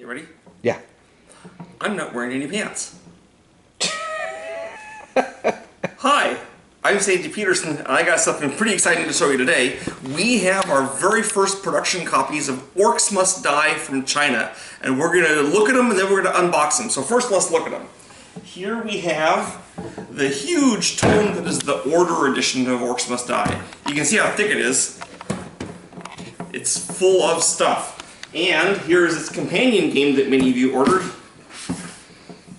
ready? Yeah. I'm not wearing any pants. Hi, I'm Sandy Petersen, and I got something pretty exciting to show you today. We have our very first production copies of Orcs Must Die from China, and we're going to look at them and then we're going to unbox them. So first let's look at them. Here we have the huge tome that is the Order edition of Orcs Must Die. You can see how thick it is. It's full of stuff. And here is its companion game that many of you ordered,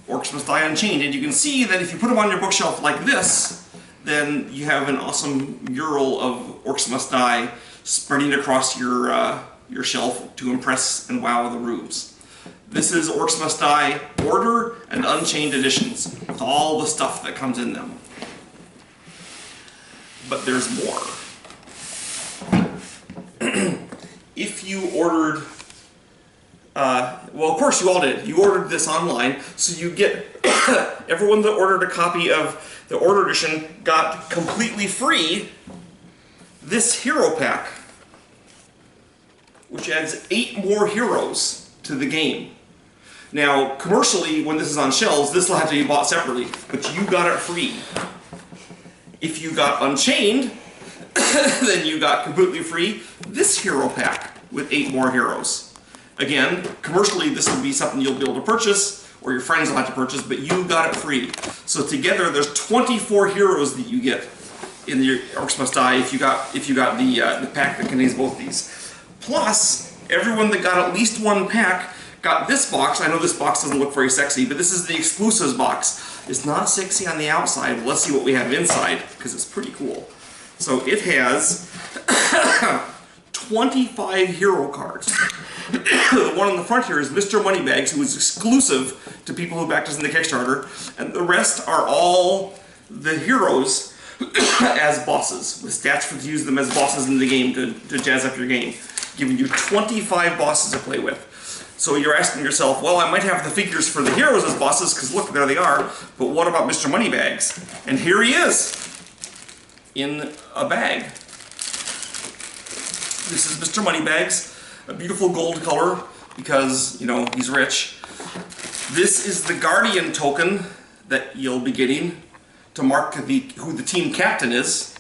Orcs Must Die Unchained. And you can see that if you put them on your bookshelf like this, then you have an awesome mural of Orcs Must Die spreading across your shelf to impress and wow the rubes. This is Orcs Must Die Order and Unchained editions, with all the stuff that comes in them. But there's more. If you ordered, well, of course you all did. You ordered this online, so you get, everyone that ordered a copy of the Order edition got completely free this hero pack, which adds 8 more heroes to the game. Now, commercially, when this is on shelves, this will have to be bought separately, but you got it free. If you got Unchained, then you got completely free this hero pack with 8 more heroes. Again, commercially, this would be something you'll be able to purchase, or your friends will have to purchase, but you got it free. So together, there's 24 heroes that you get in your Orcs Must Die if you got the pack that contains both these. Plus, everyone that got at least one pack got this box. I know this box doesn't look very sexy, but this is the exclusives box. It's not sexy on the outside, but let's see what we have inside, because it's pretty cool. So it has 25 hero cards. The one on the front here is Mr. Moneybags, who is exclusive to people who backed us in the Kickstarter, and the rest are all the heroes as bosses, with stats to use them as bosses in the game to jazz up your game, giving you 25 bosses to play with. So you're asking yourself, well, I might have the figures for the heroes as bosses, because look, there they are, but what about Mr. Moneybags? And here he is, in a bag. This is Mr. Moneybags, a beautiful gold color, because, you know, he's rich. This is the Guardian token that you'll be getting to mark who the team captain is.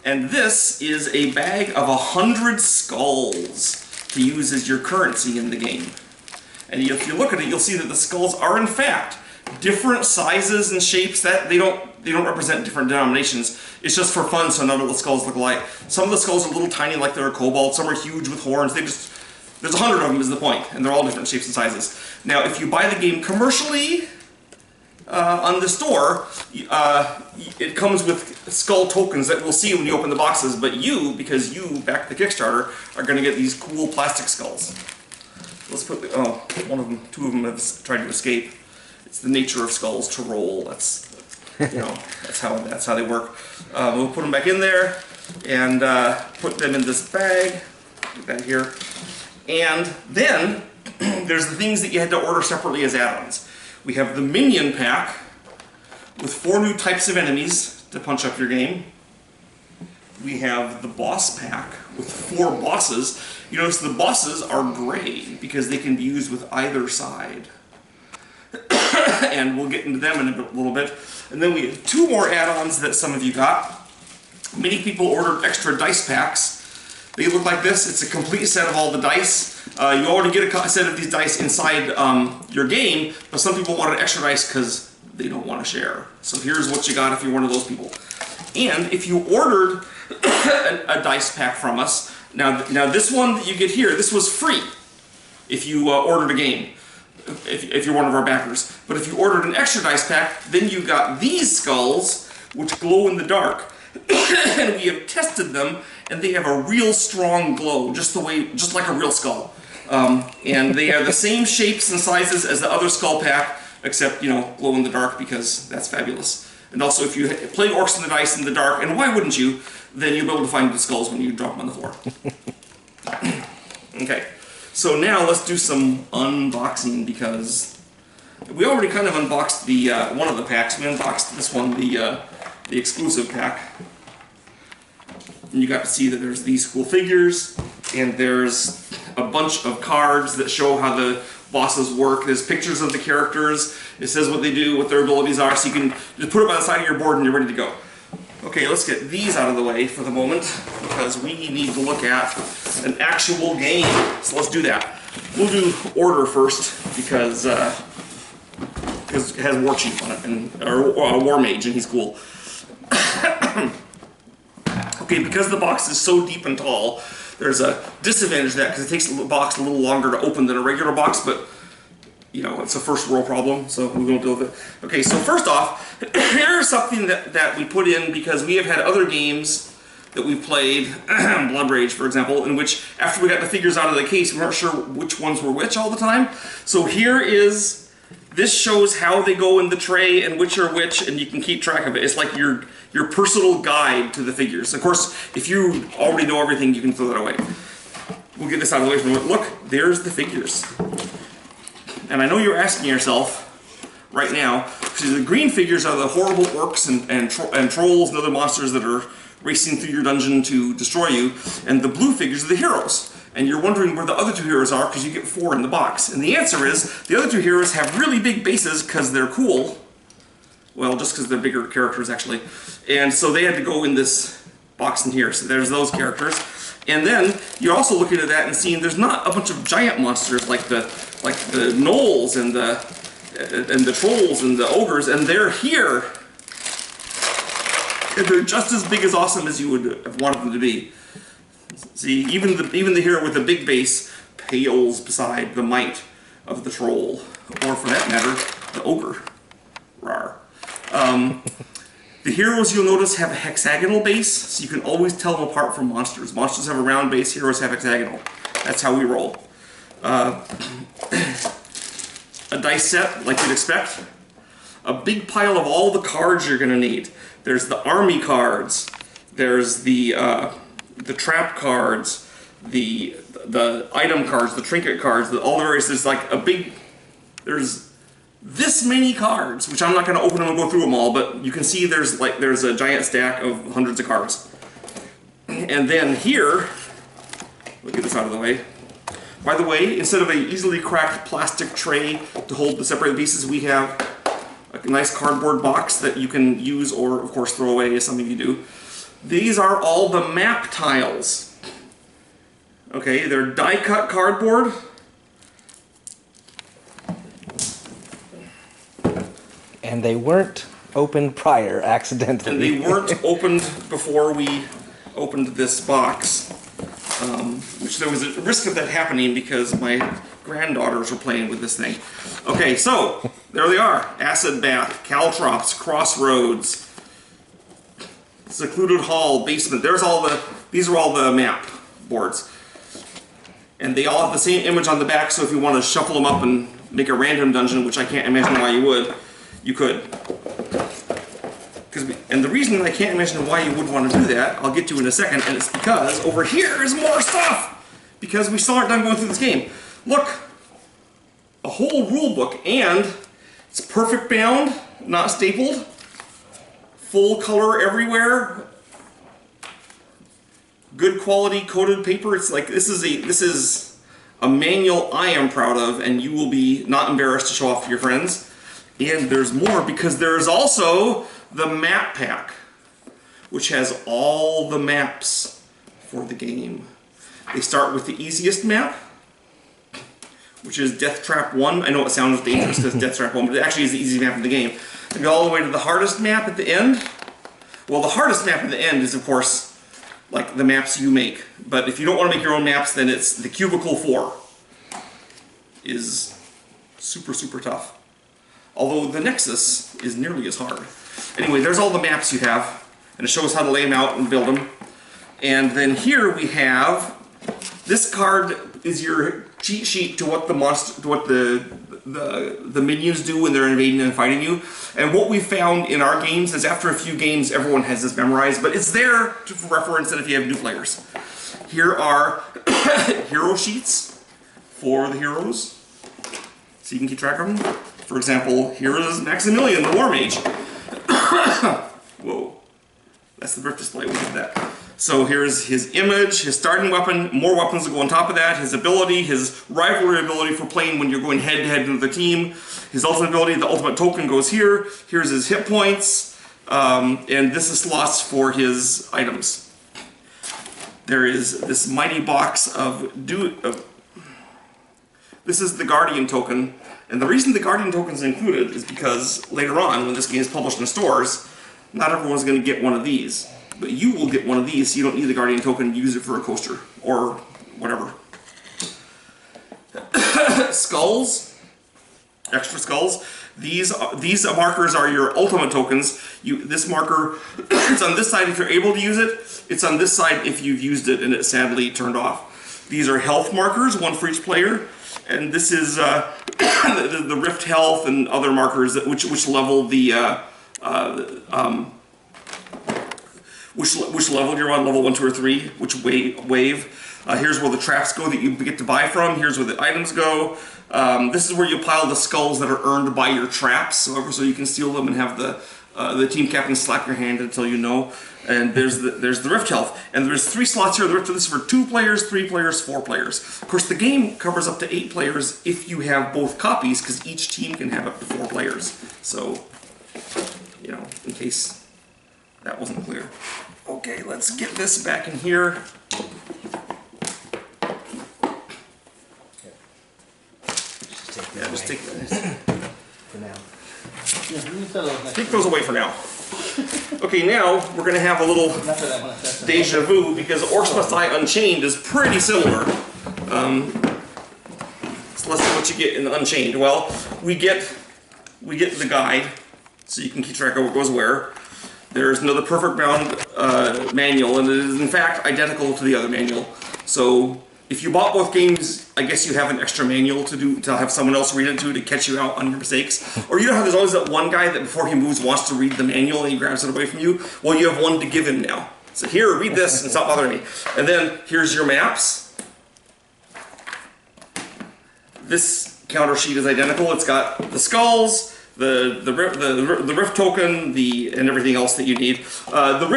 And this is a bag of 100 skulls to use as your currency in the game. And if you look at it, you'll see that the skulls are in fact different sizes and shapes. That they don't represent different denominations. It's just for fun, so none of the skulls look alike. Some of the skulls are a little tiny, like they're a kobold. Some are huge with horns. There's 100 of them is the point, and they're all different shapes and sizes. Now, if you buy the game commercially on the store, it comes with skull tokens that we'll see when you open the boxes, but you, because you backed the Kickstarter, are going to get these cool plastic skulls. Let's put the, two of them have tried to escape. It's the nature of skulls to roll. That's, you know, that's how they work. We'll put them back in there and put them in this bag, like that here. And then there's the things that you had to order separately as add-ons. We have the Minion Pack with 4 new types of enemies to punch up your game. We have the Boss Pack with 4 bosses. You notice the bosses are gray because they can be used with either side. And we'll get into them in a little bit. And then we have 2 more add-ons that some of you got. Many people ordered extra dice packs. They look like this. It's a complete set of all the dice. You already get a set of these dice inside your game, but some people wanted extra dice because they don't want to share. So here's what you got if you're one of those people. And if you ordered a dice pack from us, now this one that you get here, this was free if you ordered a game, if you're one of our backers. But if you ordered an extra dice pack, then you got these skulls, which glow in the dark. And we have tested them, and they have a real strong glow, just like a real skull. And they have the same shapes and sizes as the other skull pack, except, you know, glow in the dark, because that's fabulous. And also, if you play Orcs in the Dice in the dark, and why wouldn't you, then you'll be able to find the skulls when you drop them on the floor. Okay, so now let's do some unboxing, because we already kind of unboxed the one of the packs. We unboxed this one, the exclusive pack. And you got to see that there's these cool figures, and there's a bunch of cards that show how the bosses work. There's pictures of the characters. It says what they do, what their abilities are, so you can just put it by the side of your board and you're ready to go. Okay, let's get these out of the way for the moment, because we need to look at an actual game. So let's do that. We'll do Order first, because it has War Chief on it, and or War Mage, and he's cool. Okay, because the box is so deep and tall, there's a disadvantage to that, because it takes the box a little longer to open than a regular box, but you know, it's a first world problem, so we won't deal with it. Okay, so first off, here's something that we put in because we have had other games that we've played, Blood Rage for example, in which after we got the figures out of the case, we weren't sure which ones were which all the time. So here is, this shows how they go in the tray and which are which, and you can keep track of it. It's like your personal guide to the figures. Of course, if you already know everything, you can throw that away. We'll get this out of the way for a moment. Look, there's the figures. And I know you're asking yourself right now, because the green figures are the horrible orcs and trolls and other monsters that are racing through your dungeon to destroy you, and the blue figures are the heroes. And you're wondering where the other two heroes are because you get 4 in the box. And the answer is, the other two heroes have really big bases because they're cool. Well, just because they're bigger characters actually. And so they had to go in this box in here. So there's those characters. And then you're also looking at that and seeing there's not a bunch of giant monsters like the gnolls and the trolls and the ogres, and they're here. And they're just as big as awesome as you would have wanted them to be. See, even the hero with the big base pales beside the might of the troll, or for that matter, the ogre. Rawr. The heroes, you'll notice, have a hexagonal base, so you can always tell them apart from monsters. Monsters have a round base, heroes have hexagonal. That's how we roll. A dice set, like you'd expect. A big pile of all the cards you're going to need. There's the army cards. There's the trap cards. The item cards. The trinket cards. All the various. There's like a big. There's this many cards, which I'm not going to open them and go through them all, but you can see there's a giant stack of hundreds of cards. And then here, we'll get this out of the way. By the way, instead of a easily cracked plastic tray to hold the separated pieces, we have a nice cardboard box that you can use or, of course, throw away is something you do. These are all the map tiles. Okay, they're die-cut cardboard. And they weren't opened prior, accidentally. And they weren't opened before we opened this box. Which there was a risk of that happening because my granddaughters were playing with this thing. Okay, so there they are. Acid Bath, Caltrops, Crossroads, Secluded Hall, Basement. These are all the map boards. And they all have the same image on the back, so if you want to shuffle them up and make a random dungeon, which I can't imagine why you would, you could. And the reason I can't imagine why you would want to do that, I'll get to in a second, and it's because over here is more stuff! Because we still aren't done going through this game. Look! A whole rule book, and it's perfect bound, not stapled, full color everywhere, good quality coated paper. It's like, this is a manual I am proud of, and you will be not embarrassed to show off to your friends. And there's more, because there's also the map pack, which has all the maps for the game. They start with the easiest map, which is Death Trap 1. I know it sounds dangerous because Death Trap 1, but it actually is the easiest map in the game. They go all the way to the hardest map at the end. Well, the hardest map at the end is, of course, like the maps you make. But if you don't want to make your own maps, then it's the Cubicle 4. Is super, super tough. Although the Nexus is nearly as hard. Anyway, there's all the maps you have, and it shows how to lay them out and build them. And then here we have, this card is your cheat sheet to what the minions do when they're invading and fighting you. And what we found in our games is after a few games, everyone has this memorized, but it's there for reference and if you have new players. Here are hero sheets for the heroes, so you can keep track of them. For example, here is Maximilian, the War Mage. Whoa. That's the brick display, we did that. So here's his image, his starting weapon, more weapons to go on top of that, his ability, his rivalry ability for playing when you're going head-to-head into the team, his ultimate ability, the ultimate token goes here, here's his hit points, and this is slots for his items. There is this mighty box of... This is the Guardian token, and the reason the Guardian token is included is because later on, when this game is published in stores, not everyone's going to get one of these. But you will get one of these, so you don't need the Guardian token to use it for a coaster, or whatever. Skulls, extra skulls. These markers are your ultimate tokens. This marker, it's on this side if you're able to use it. It's on this side if you've used it and it sadly turned off. These are health markers, one for each player. And this is the Rift Health and other markers which level the... Which level you're on, level 1, 2, or 3, which wave. Here's where the traps go that you get to buy from. Here's where the items go. This is where you pile the skulls that are earned by your traps, so you can steal them and have the team captain slap your hand until you know. And there's the Rift Health. And there's 3 slots here. The Rift Health is for 2 players, 3 players, 4 players. Of course, the game covers up to 8 players if you have both copies, because each team can have up to 4 players. So, you know, in case that wasn't clear. Okay, let's get this back in here. Yeah, just take those. For now. Take those away for now. Okay, now we're going to have a little deja vu because Orcs Must Die Unchained is pretty similar. So let's see what you get in Unchained. Well, we get the guide, so you can keep track of what goes where. There's another perfect bound manual, and it is in fact identical to the other manual. So if you bought both games, I guess you have an extra manual to have someone else read it to catch you out on your mistakes. Or you know how there's always that one guy that before he moves wants to read the manual and he grabs it away from you? Well, you have one to give him now. So here, read this and stop bothering me. And then here's your maps. This counter sheet is identical. It's got the skulls, the Rift token, and everything else that you need. The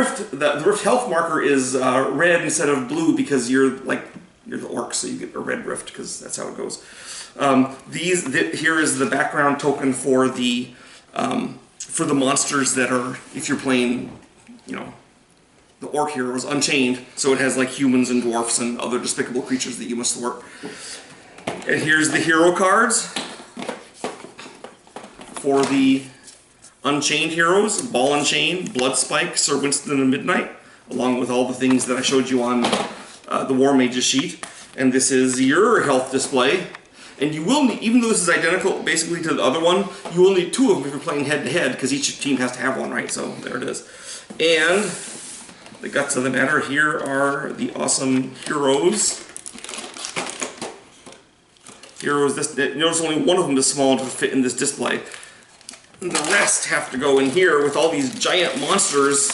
Rift health marker is red instead of blue because you're the orc, so you get a red Rift because that's how it goes. Here is the background token for the monsters that are, if you're playing, you know, the Orc Heroes Unchained, so it has like humans and dwarfs and other despicable creatures that you must thwart. And here's the hero cards for the Unchained heroes: Ball and Chain, Bloodspike, Sir Winston and Midnight, along with all the things that I showed you on the War Mages sheet. And this is your health display. And you will need, even though this is identical basically to the other one, you will need 2 of them if you're playing head-to-head, because each team has to have one, right? So there it is. And the guts of the matter, here are the awesome heroes. Notice only one of them is small to fit in this display. And the rest have to go in here with all these giant monsters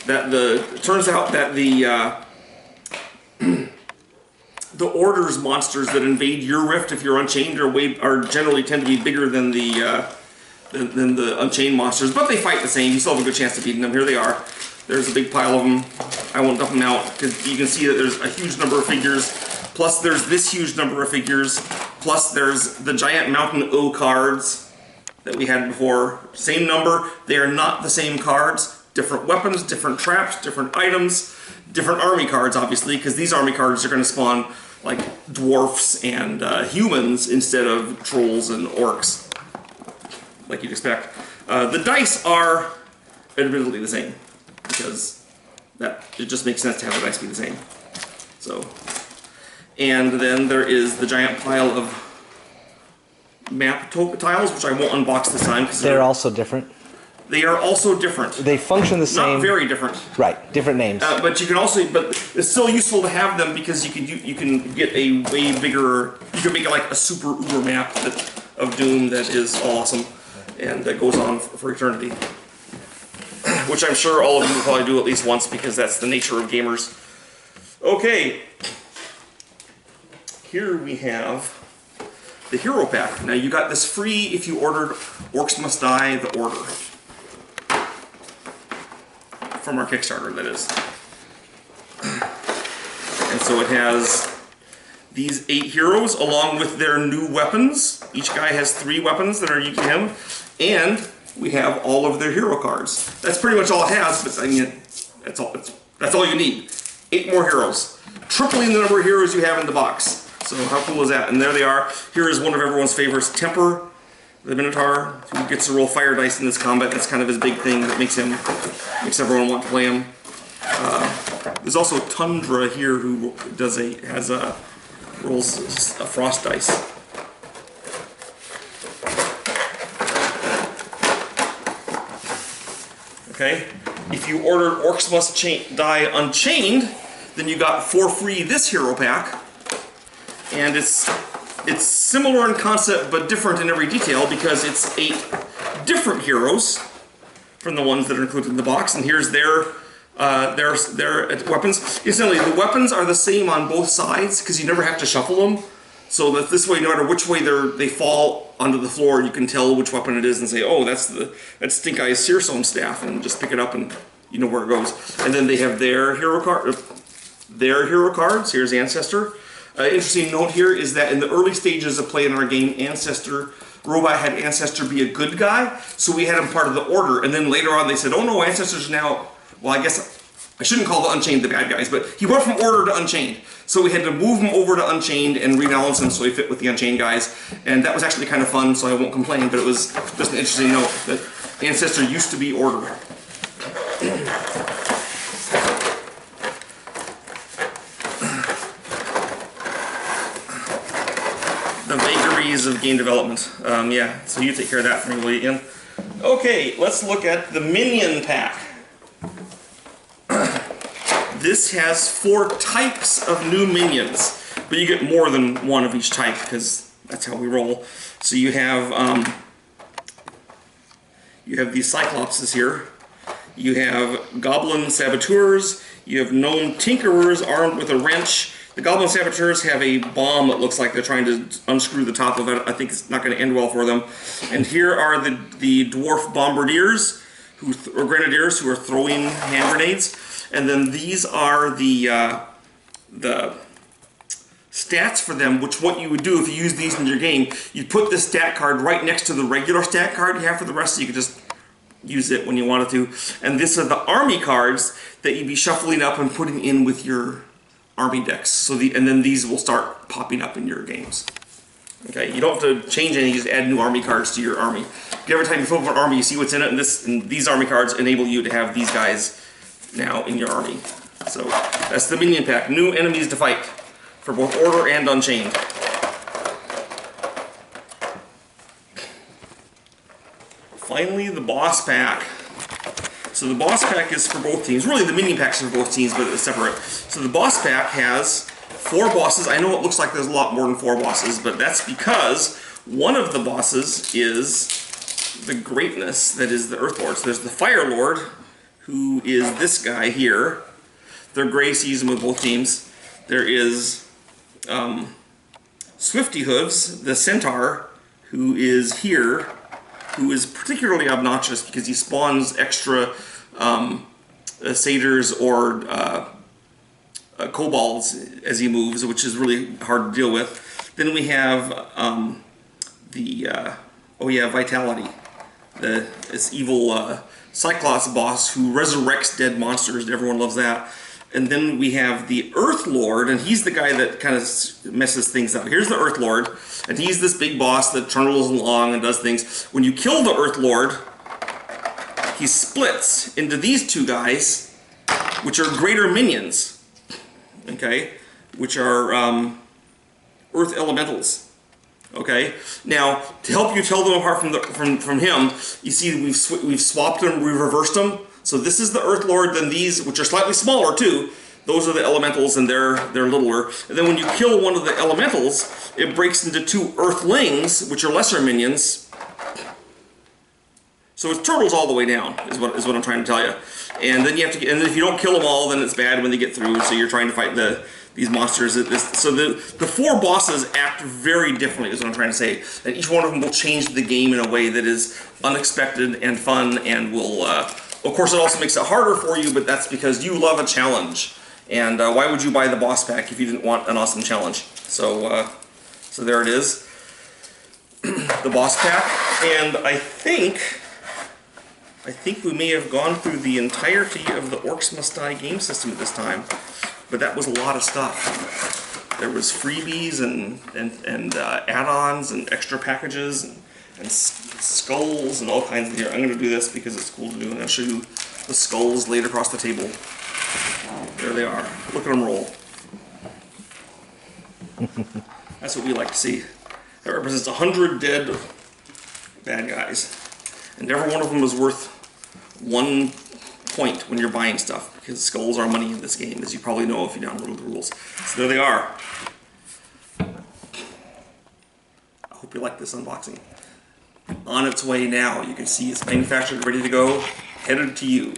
that it turns out that the Order's monsters that invade your Rift if you're Unchained are generally tend to be bigger than the Unchained monsters, but they fight the same. You still have a good chance of beating them. Here they are. There's a big pile of them. I won't dump them out because you can see that there's a huge number of figures. Plus there's this huge number of figures. Plus there's the giant Mountain O cards that we had before. Same number. They are not the same cards. Different weapons, different traps, different items, different army cards, obviously, because these army cards are going to spawn like dwarfs and humans instead of trolls and orcs, like you'd expect. The dice are admittedly the same, because it just makes sense to have the dice be the same. So, and then there is the giant pile of map tiles, which I won't unbox this time because They're also different. They are also different. They function the same. Not very different. Right, different names. But you can also, but it's still useful to have them because you can get a way bigger. You can make it like a super uber map of Doom that is awesome and that goes on for eternity. Which I'm sure all of you will probably do at least once because that's the nature of gamers. Okay, here we have the Hero Pack. Now you got this free if you ordered Orcs Must Die: The Order. From our Kickstarter, that is. So it has these 8 heroes along with their new weapons. Each guy has 3 weapons that are unique to him. And we have all of their hero cards. That's pretty much all it has, but I mean, that's all you need. 8 more heroes. Tripling the number of heroes you have in the box. So how cool is that? And there they are. Here is one of everyone's favorites, Temper, the Minotaur, who gets to roll fire dice in this combat. That's kind of his big thing that makes everyone want to play him. There's also Tundra here, who rolls a frost dice. Okay, if you ordered Orcs Must Die Unchained, then you got for free this hero pack, and it's similar in concept but different in every detail because it's 8 different heroes from the ones that are included in the box, and here's their weapons. Incidentally, the weapons are the same on both sides because you never have to shuffle them. So that this way, no matter which way they fall onto the floor, you can tell which weapon it is and say, "Oh, that's Stink Eye's Searstone staff," and just pick it up and you know where it goes. And then they have their hero cards. Here's Ancestor. Interesting note here is that in the early stages of playing our game, Robot had Ancestor be a good guy, so we had him part of the order. And then later on, they said, "Oh no, Ancestor's now." Well, I guess I shouldn't call the Unchained the bad guys, but he went from Order to Unchained. So we had to move him over to Unchained and rebalance him so he fit with the Unchained guys. And that was actually kind of fun, so I won't complain, but it was just an interesting note that Ancestor used to be Order. The vagaries of game development. Yeah, so you take care of that for me, will you, Ian? Okay, let's look at the Minion Pack. This has 4 types of new minions, but you get more than one of each type because that's how we roll. So you have these Cyclopses here. You have Goblin Saboteurs. You have Gnome Tinkerers armed with a wrench. The Goblin Saboteurs have a bomb that looks like they're trying to unscrew the top of it. I think it's not going to end well for them. And here are the Dwarf Bombardiers, or Grenadiers, who are throwing hand grenades. And then these are the stats for them, which what you would do if you use these in your game, you'd put this stat card right next to the regular stat card you have for the rest, so you could just use it when you wanted to. And these are the army cards that you'd be shuffling up and putting in with your army decks. So and then these will start popping up in your games. Okay, you don't have to change anything, you just add new army cards to your army. Every time you flip an army, you see what's in it, and these army cards enable you to have these guys now in your army. So that's the Minion Pack. New enemies to fight for both Order and Unchained. Finally, the Boss Pack. So the Boss Pack is for both teams. Really, the Minion Packs are for both teams, but it's separate. So the Boss Pack has 4 bosses. I know it looks like there's a lot more than 4 bosses, but that's because one of the bosses is the greatness that is the Earth Lord. So there's the Fire Lord, who is this guy here. They're gray season with both teams. There is Swifty Hooves, the Centaur, who is here, who is particularly obnoxious because he spawns extra satyrs or kobolds as he moves, which is really hard to deal with. Then we have Vitality, this evil Cyclops boss who resurrects dead monsters. Everyone loves that. And then we have the Earth Lord, and he's the guy that kind of messes things up. Here's the Earth Lord, and he's this big boss that trundles along and does things. When you kill the Earth Lord, he splits into these 2 guys, which are greater minions, okay, which are Earth Elementals. Okay. Now, to help you tell them apart from him, you see we've swapped them, we've reversed them. So this is the Earth Lord, then these, which are slightly smaller too, those are the Elementals, and they're littler. And then when you kill one of the Elementals, it breaks into 2 Earthlings, which are lesser minions. So it's turtles all the way down, is what I'm trying to tell you. And then you have to, and if you don't kill them all, then it's bad when they get through. So you're trying to fight these monsters. So the 4 bosses act very differently, is what I'm trying to say. And each one of them will change the game in a way that is unexpected and fun, and will, of course, it also makes it harder for you, but that's because you love a challenge. And why would you buy the boss pack if you didn't want an awesome challenge? So, so there it is, the boss pack. And I think we may have gone through the entirety of the Orcs Must Die game system at this time, but that was a lot of stuff. There was freebies and add-ons and extra packages and skulls and all kinds of here. I'm going to do this because it's cool to do, and I'll show you the skulls laid across the table. There they are. Look at them roll. That's what we like to see. That represents 100 dead bad guys. And every one of them is worth 1 point when you're buying stuff, because skulls are money in this game, as you probably know if you downloaded the rules. So there they are. I hope you like this unboxing. On its way now. You can see it's manufactured, ready to go, headed to you.